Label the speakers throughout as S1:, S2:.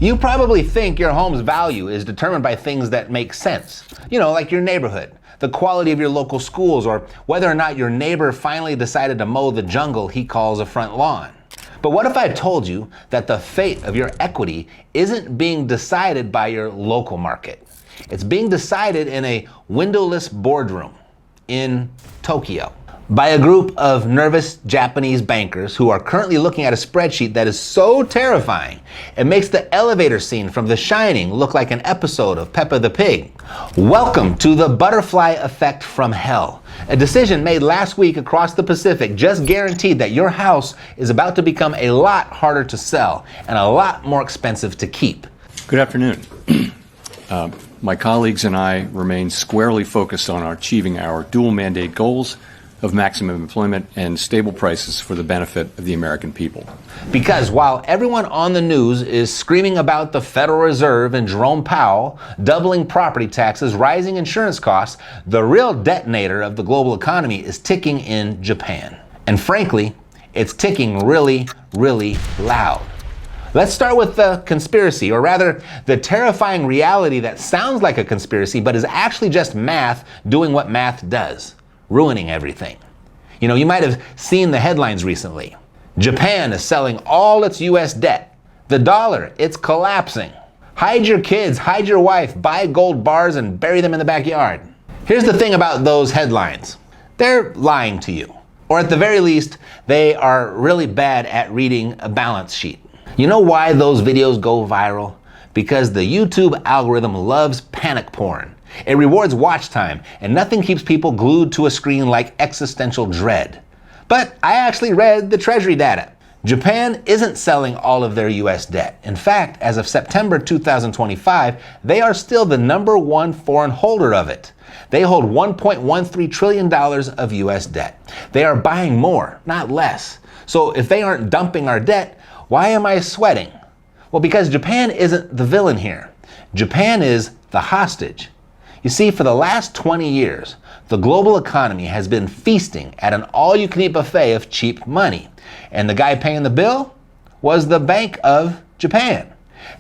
S1: You probably think your home's value is determined by things that make sense. Like your neighborhood, the quality of your local schools, or whether or not your neighbor finally decided to mow the jungle he calls a front lawn. But what if I told you that the fate of your equity isn't being decided by your local market? It's being decided in a windowless boardroom in Tokyo by a group of nervous Japanese bankers who are currently looking at a spreadsheet that is so terrifying it makes the elevator scene from The Shining look like an episode of Peppa the Pig. Welcome to the butterfly effect from hell. A decision made last week across the Pacific just guaranteed that your house is about to become a lot harder to sell and a lot more expensive to keep.
S2: Good afternoon. My colleagues and I remain squarely focused on achieving our dual mandate goals of maximum employment and stable prices for the benefit of the American people.
S1: Because while everyone on the news is screaming about the Federal Reserve and Jerome Powell doubling property taxes, rising insurance costs, the real detonator of the global economy is ticking in Japan. And frankly, it's ticking really, really loud. Let's start with the conspiracy, or rather, the terrifying reality that sounds like a conspiracy but is actually just math doing what math does. Ruining everything. You might have seen the headlines recently. Japan is selling all its US debt. The dollar, it's collapsing. Hide your kids, hide your wife, buy gold bars and bury them in the backyard. Here's the thing about those headlines. They're lying to you. Or at the very least, they are really bad at reading a balance sheet. You know why those videos go viral? Because the YouTube algorithm loves panic porn. It rewards watch time, and nothing keeps people glued to a screen like existential dread. But I actually read the Treasury data. Japan isn't selling all of their US debt. In fact, as of September 2025, they are still the #1 foreign holder of it. They hold $1.13 trillion of US debt. They are buying more, not less. So if they aren't dumping our debt, why am I sweating? Well, because Japan isn't the villain here. Japan is the hostage. You see, for the last 20 years, the global economy has been feasting at an all-you-can-eat buffet of cheap money. And the guy paying the bill was the Bank of Japan.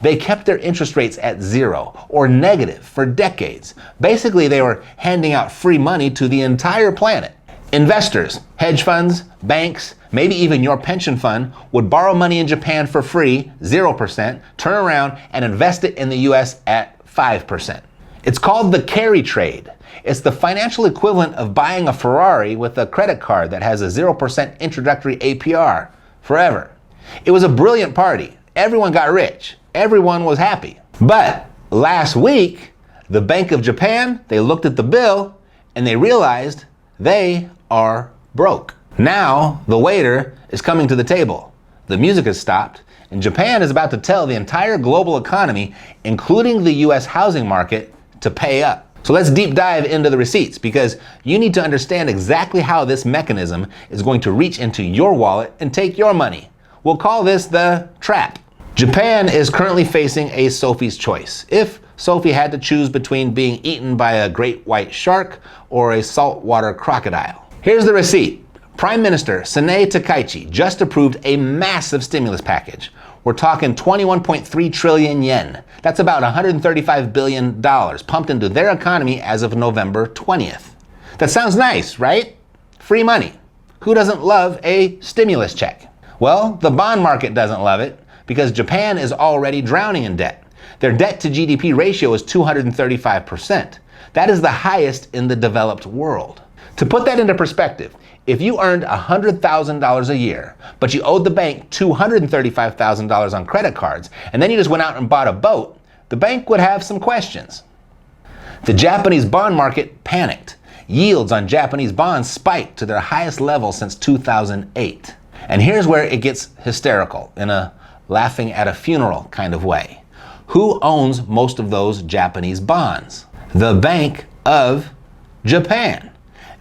S1: They kept their interest rates at zero or negative for decades. Basically, they were handing out free money to the entire planet. Investors, hedge funds, banks, maybe even your pension fund would borrow money in Japan for free, 0%, turn around and invest it in the US at 5%. It's called the carry trade. It's the financial equivalent of buying a Ferrari with a credit card that has a 0% introductory APR forever. It was a brilliant party. Everyone got rich. Everyone was happy. But last week, the Bank of Japan, they looked at the bill and they realized they are broke. Now, the waiter is coming to the table. The music has stopped, and Japan is about to tell the entire global economy, including the US housing market, to pay up. So let's deep dive into the receipts, because you need to understand exactly how this mechanism is going to reach into your wallet and take your money. We'll call this the trap. Japan is currently facing a Sophie's choice. If Sophie had to choose between being eaten by a great white shark or a saltwater crocodile. Here's the receipt. Prime Minister Sanae Takaichi just approved a massive stimulus package. We're talking 21.3 trillion yen. That's about $135 billion pumped into their economy as of November 20th. That sounds nice, right? Free money. Who doesn't love a stimulus check? Well, the bond market doesn't love it because Japan is already drowning in debt. Their debt to GDP ratio is 235%. That is the highest in the developed world. To put that into perspective, if you earned $100,000 a year, but you owed the bank $235,000 on credit cards, and then you just went out and bought a boat, the bank would have some questions. The Japanese bond market panicked. Yields on Japanese bonds spiked to their highest level since 2008. And here's where it gets hysterical, in a laughing at a funeral kind of way. Who owns most of those Japanese bonds? The Bank of Japan.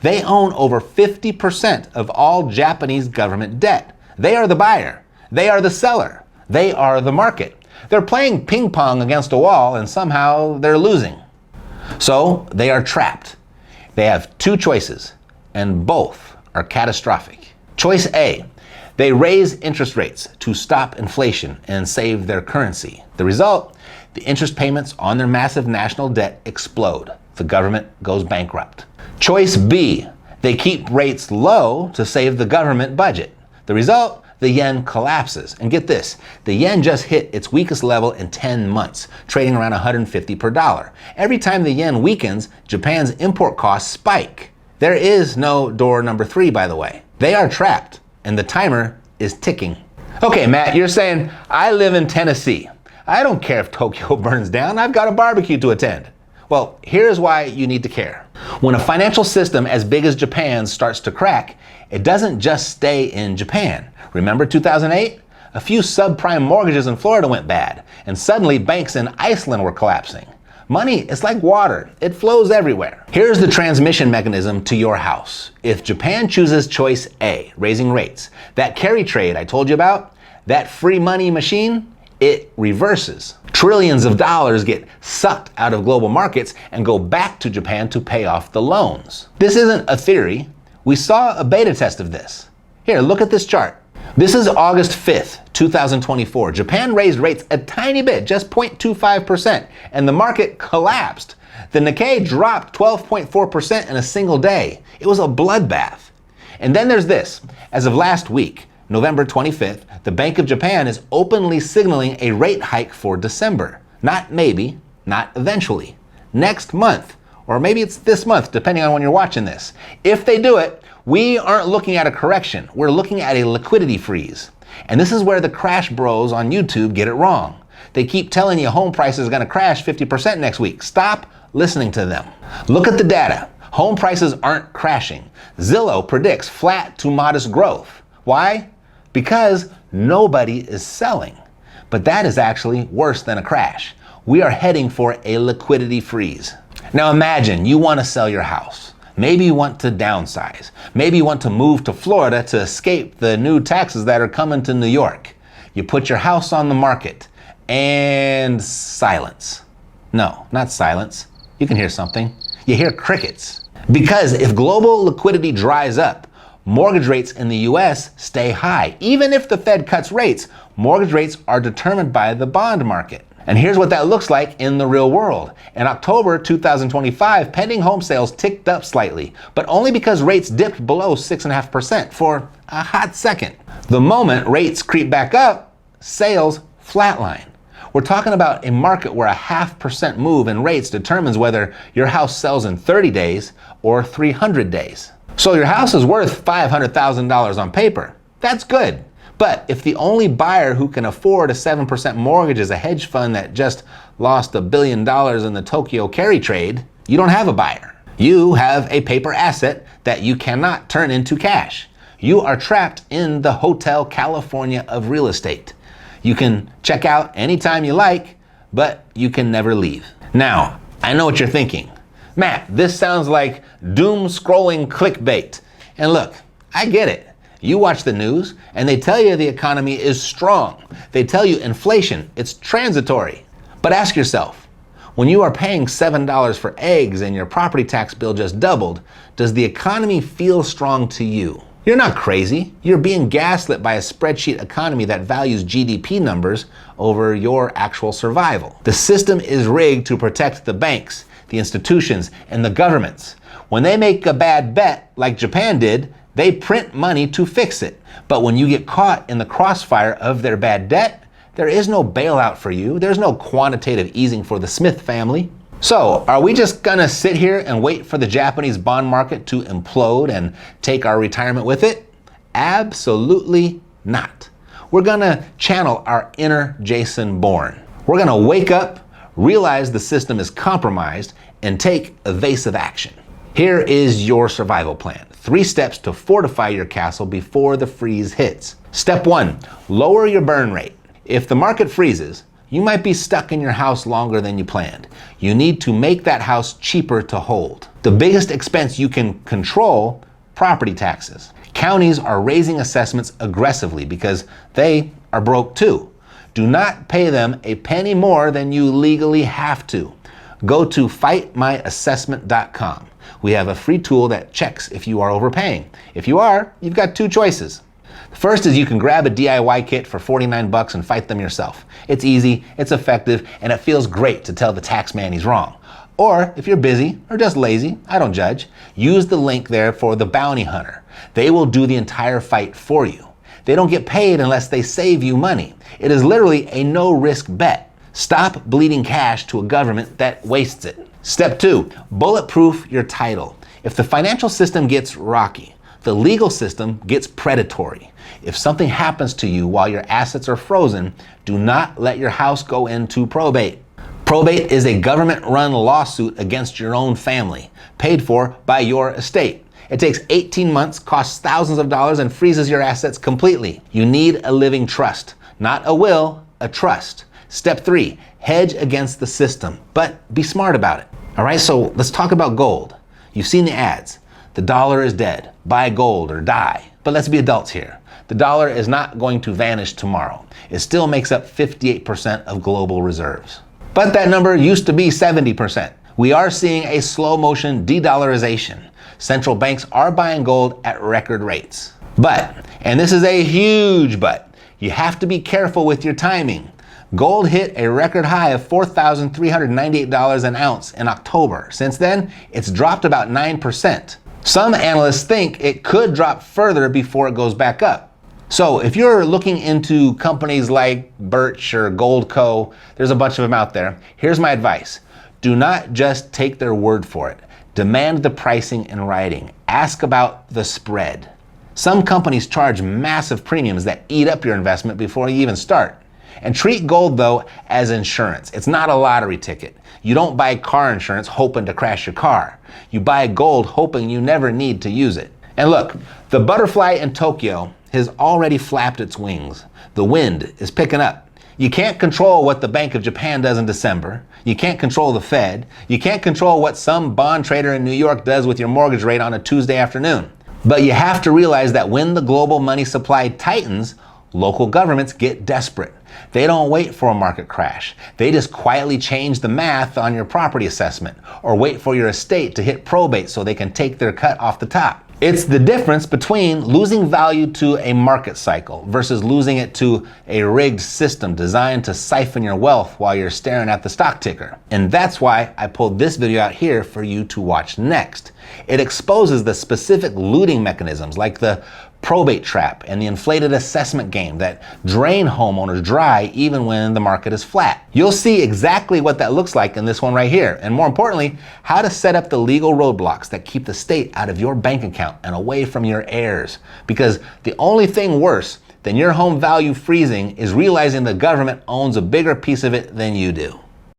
S1: They own over 50% of all Japanese government debt. They are the buyer. They are the seller. They are the market. They're playing ping pong against a wall and somehow they're losing. So they are trapped. They have two choices and both are catastrophic. Choice A, They raise interest rates to stop inflation and save their currency. The result? The interest payments on their massive national debt explode. The government goes bankrupt. Choice B, they keep rates low to save the government budget. The result? The yen collapses. And get this, the yen just hit its weakest level in 10 months, trading around 150 per dollar. Every time the yen weakens, Japan's import costs spike. There is no door number 3, by the way. They are trapped, and the timer is ticking. Okay, Matt, you're saying, I live in Tennessee. I don't care if Tokyo burns down. I've got a barbecue to attend. Well, here's why you need to care. When a financial system as big as Japan's starts to crack, it doesn't just stay in Japan. Remember 2008? A few subprime mortgages in Florida went bad, and suddenly banks in Iceland were collapsing. Money is like water. It flows everywhere. Here's the transmission mechanism to your house. If Japan chooses choice A, raising rates, that carry trade I told you about, that free money machine, it reverses. Trillions of dollars get sucked out of global markets and go back to Japan to pay off the loans. This isn't a theory. We saw a beta test of this. Here, look at this chart. This is August 5th, 2024. Japan raised rates a tiny bit, just 0.25%, and the market collapsed. The Nikkei dropped 12.4% in a single day. It was a bloodbath. And then there's this. As of last week, November 25th, the Bank of Japan is openly signaling a rate hike for December. Not maybe, not eventually. Next month, or maybe it's this month, depending on when you're watching this. If they do it, we aren't looking at a correction. We're looking at a liquidity freeze. And this is where the crash bros on YouTube get it wrong. They keep telling you home prices are going to crash 50% next week. Stop listening to them. Look at the data. Home prices aren't crashing. Zillow predicts flat to modest growth. Why? Because nobody is selling. But that is actually worse than a crash. We are heading for a liquidity freeze. Now imagine you want to sell your house. Maybe you want to downsize. Maybe you want to move to Florida to escape the new taxes that are coming to New York. You put your house on the market and silence. No, not silence. You can hear something. You hear crickets. Because if global liquidity dries up, mortgage rates in the US stay high. Even if the Fed cuts rates, mortgage rates are determined by the bond market. And here's what that looks like in the real world. In October 2025, pending home sales ticked up slightly, but only because rates dipped below 6.5% for a hot second. The moment rates creep back up, sales flatline. We're talking about a market where a 0.5% move in rates determines whether your house sells in 30 days or 300 days. So your house is worth $500,000 on paper. That's good. But if the only buyer who can afford a 7% mortgage is a hedge fund that just lost $1 billion in the Tokyo carry trade, you don't have a buyer. You have a paper asset that you cannot turn into cash. You are trapped in the Hotel California of real estate. You can check out anytime you like, but you can never leave. Now, I know what you're thinking. Matt, this sounds like doom scrolling clickbait. And look, I get it. You watch the news and they tell you the economy is strong. They tell you inflation, it's transitory. But ask yourself, when you are paying $7 for eggs and your property tax bill just doubled, does the economy feel strong to you? You're not crazy. You're being gaslit by a spreadsheet economy that values GDP numbers over your actual survival. The system is rigged to protect the banks, the institutions, and the governments. When they make a bad bet, like Japan did, they print money to fix it. But when you get caught in the crossfire of their bad debt, there is no bailout for you. There's no quantitative easing for the Smith family. So, are we just gonna sit here and wait for the Japanese bond market to implode and take our retirement with it? Absolutely not. We're gonna channel our inner Jason Bourne. We're gonna wake up, realize the system is compromised, and take evasive action. Here is your survival plan. 3 steps to fortify your castle before the freeze hits. Step 1, lower your burn rate. If the market freezes, you might be stuck in your house longer than you planned. You need to make that house cheaper to hold. The biggest expense you can control, property taxes. Counties are raising assessments aggressively because they are broke too. Do not pay them a penny more than you legally have to. Go to fightmyassessment.com. We have a free tool that checks if you are overpaying. If you are, you've got 2 choices. First is you can grab a DIY kit for 49 bucks and fight them yourself. It's easy, it's effective, and it feels great to tell the tax man he's wrong. Or if you're busy or just lazy, I don't judge, use the link there for the bounty hunter. They will do the entire fight for you. They don't get paid unless they save you money. It is literally a no-risk bet. Stop bleeding cash to a government that wastes it. Step 2, bulletproof your title. If the financial system gets rocky, the legal system gets predatory. If something happens to you while your assets are frozen, do not let your house go into probate. Probate is a government-run lawsuit against your own family, paid for by your estate. It takes 18 months, costs thousands of dollars, and freezes your assets completely. You need a living trust, not a will, a trust. Step 3, hedge against the system, but be smart about it. All right, so let's talk about gold. You've seen the ads. The dollar is dead. Buy gold or die. But let's be adults here. The dollar is not going to vanish tomorrow. It still makes up 58% of global reserves. But that number used to be 70%. We are seeing a slow motion de-dollarization. Central banks are buying gold at record rates. But, and this is a huge but, you have to be careful with your timing. Gold hit a record high of $4,398 an ounce in October. Since then, it's dropped about 9%. Some analysts think it could drop further before it goes back up. So if you're looking into companies like Birch or Goldco, there's a bunch of them out there. Here's my advice. Do not just take their word for it. Demand the pricing in writing. Ask about the spread. Some companies charge massive premiums that eat up your investment before you even start. And treat gold, though, as insurance. It's not a lottery ticket. You don't buy car insurance hoping to crash your car. You buy gold hoping you never need to use it. And look, the butterfly in Tokyo has already flapped its wings. The wind is picking up. You can't control what the Bank of Japan does in December. You can't control the Fed. You can't control what some bond trader in New York does with your mortgage rate on a Tuesday afternoon. But you have to realize that when the global money supply tightens, local governments get desperate. They don't wait for a market crash. They just quietly change the math on your property assessment or wait for your estate to hit probate so they can take their cut off the top. It's the difference between losing value to a market cycle versus losing it to a rigged system designed to siphon your wealth while you're staring at the stock ticker. And that's why I pulled this video out here for you to watch next. It exposes the specific looting mechanisms like the probate trap and the inflated assessment game that drain homeowners dry even when the market is flat. You'll see exactly what that looks like in this one right here, and more importantly, how to set up the legal roadblocks that keep the state out of your bank account and away from your heirs. Because the only thing worse than your home value freezing is realizing the government owns a bigger piece of it than you do.